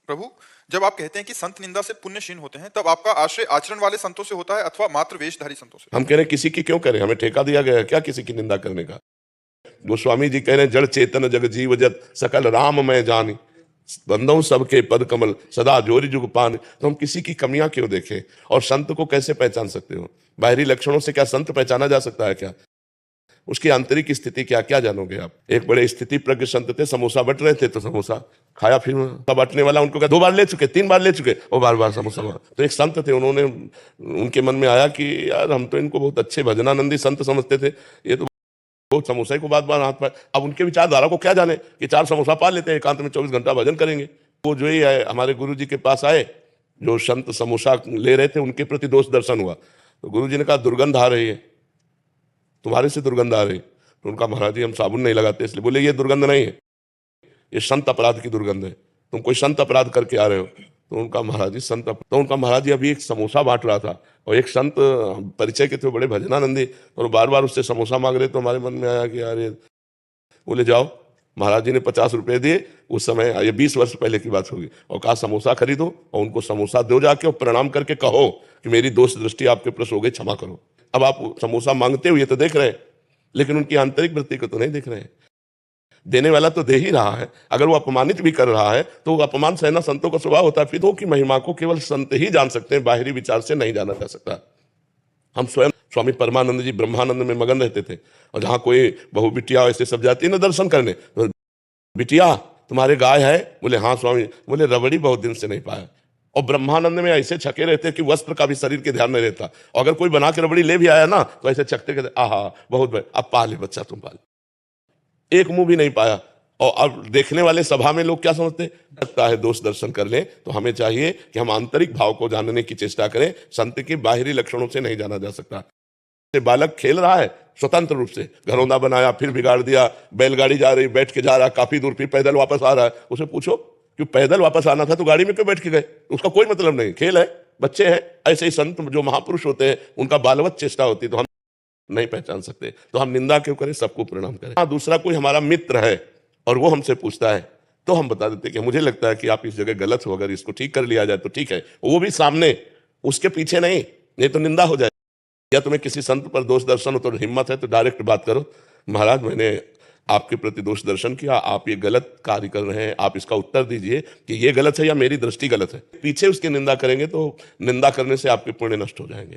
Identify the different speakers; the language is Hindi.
Speaker 1: प्रभु, जब आप कहते हैं कि संत निंदा से पुण्य क्षीण होते हैं, तब आपका आश्रय आचरण वाले संतों से होता है अथवा मात्र वेशधारी संतों से?
Speaker 2: हम कह रहे हैं किसी की क्यों करें, हमें ठेका दिया गया है क्या किसी की निंदा करने का? गोस्वामी जी कह रहे हैं जड़ चेतन जग जीव जत सकल राम मैं जानी, बंदों सबके पद कमल सदा जोरी जुग पान। तो हम किसी की कमियां क्यों देखें? और संत को कैसे पहचान सकते हो? बाहरी लक्षणों से क्या संत पहचाना जा सकता है क्या? उसकी आंतरिक स्थिति क्या क्या जानोगे आप? एक बड़े स्थिति प्रज्ञ संत थे, समोसा बट रहे थे तो समोसा खाया, फिर बटने वाला उनको कहा 2 बार ले चुके, 3 बार ले चुके, वो बार बार समोसा। तो एक संत थे, उन्होंने उनके मन में आया कि यार हम तो इनको बहुत अच्छे भजनानंदी संत समझते थे, ये तो बहुत समोसा को बार बार हाथ पर। अब उनके विचारधारा को क्या जाने कि 4 समोसा पा लेते हैं, एकांत में 24 घंटा भजन करेंगे। वो जो ही आए हमारे गुरु जी के पास आए, जो संत समोसा ले रहे थे उनके प्रति दोष दर्शन हुआ। तो गुरु जी ने कहा दुर्गंध आ रही है, तुम्हारे से दुर्गंध आ रही। तो उनका महाराज जी हम साबुन नहीं लगाते इसलिए। बोले ये दुर्गंध नहीं है, ये संत अपराध की दुर्गंध है, तुम कोई संत अपराध करके आ रहे हो। तो उनका महाराज जी तो उनका महाराज जी अभी एक समोसा बांट रहा था और एक संत परिचय के थे बड़े भजनानंदी, और बार बार उससे समोसा मांग रहे। तो हमारे मन में आया कि यार ये, बोले जाओ। महाराज जी ने 50 रुपए दिए, उस समय ये 20 वर्ष पहले की बात होगी, और कहा समोसा खरीदो और उनको समोसा दो जाके, और प्रणाम करके कहो कि मेरी दोष दृष्टि आपके प्रति हो गई, क्षमा करो। अब आप समोसा मांगते हुए तो देख रहे हैं, लेकिन उनकी आंतरिक वृत्ति को तो नहीं देख रहे हैं। देने वाला तो दे ही रहा है, अगर वो अपमानित भी कर रहा है तो अपमान सहना संतों का स्वभाव होता है। फिर की महिमा को केवल संत ही जान सकते हैं, बाहरी विचार से नहीं जाना जा सकता। हम स्वयं स्वामी परमानंद जी ब्रह्मानंद में मगन रहते थे, और जहां कोई बहु बिटिया ऐसे सब जाती है ना दर्शन करने, तो बिटिया तुम्हारे गाय है? बोले हाँ स्वामी। बोले रबड़ी बहुत दिन से नहीं पाया। और ब्रह्मानंद में ऐसे छके रहते कि वस्त्र का भी शरीर के ध्यान नहीं रहता, और अगर कोई बना के रबड़ी ले भी आया ना तो ऐसे छकते कहते आहा बहुत, अब पाले बच्चा तुम पाले। एक मुंह भी नहीं पाया। और अब देखने वाले सभा में लोग क्या समझते, लगता है दोष दर्शन कर ले। तो हमें चाहिए कि हम आंतरिक भाव को जानने की चेष्टा करें, संत के बाहरी लक्षणों से नहीं जाना जा सकता। बालक खेल रहा है स्वतंत्र रूप से, घरौंदा बनाया फिर बिगाड़ दिया, बैलगाड़ी जा रही बैठ के जा रहा, काफी दूर फिर पैदल वापस आ रहा है। उसे पूछो कि पैदल वापस आना था तो गाड़ी में क्यों बैठ के गए? उसका कोई मतलब नहीं, खेल है, बच्चे हैं। ऐसे ही संत जो महापुरुष होते हैं उनका बालवत चेष्टा होती है, तो हम नहीं पहचान सकते। तो हम निंदा क्यों करें, सबको प्रणाम करें। हाँ, दूसरा कोई हमारा मित्र है और वो हमसे पूछता है तो हम बता देते कि मुझे लगता है कि आप इस जगह गलत हो, अगर इसको ठीक कर लिया जाए तो ठीक है। वो भी सामने, उसके पीछे नहीं तो निंदा हो जाए। या तुम्हें किसी संत पर दोष दर्शन हो तो हिम्मत है तो डायरेक्ट बात करो, महाराज मैंने आपके प्रति दोष दर्शन किया, आप ये गलत कार्य कर रहे हैं, आप इसका उत्तर दीजिए कि ये गलत है या मेरी दृष्टि गलत है। पीछे उसकी निंदा करेंगे तो निंदा करने से आपके पुण्य नष्ट हो जाएंगे।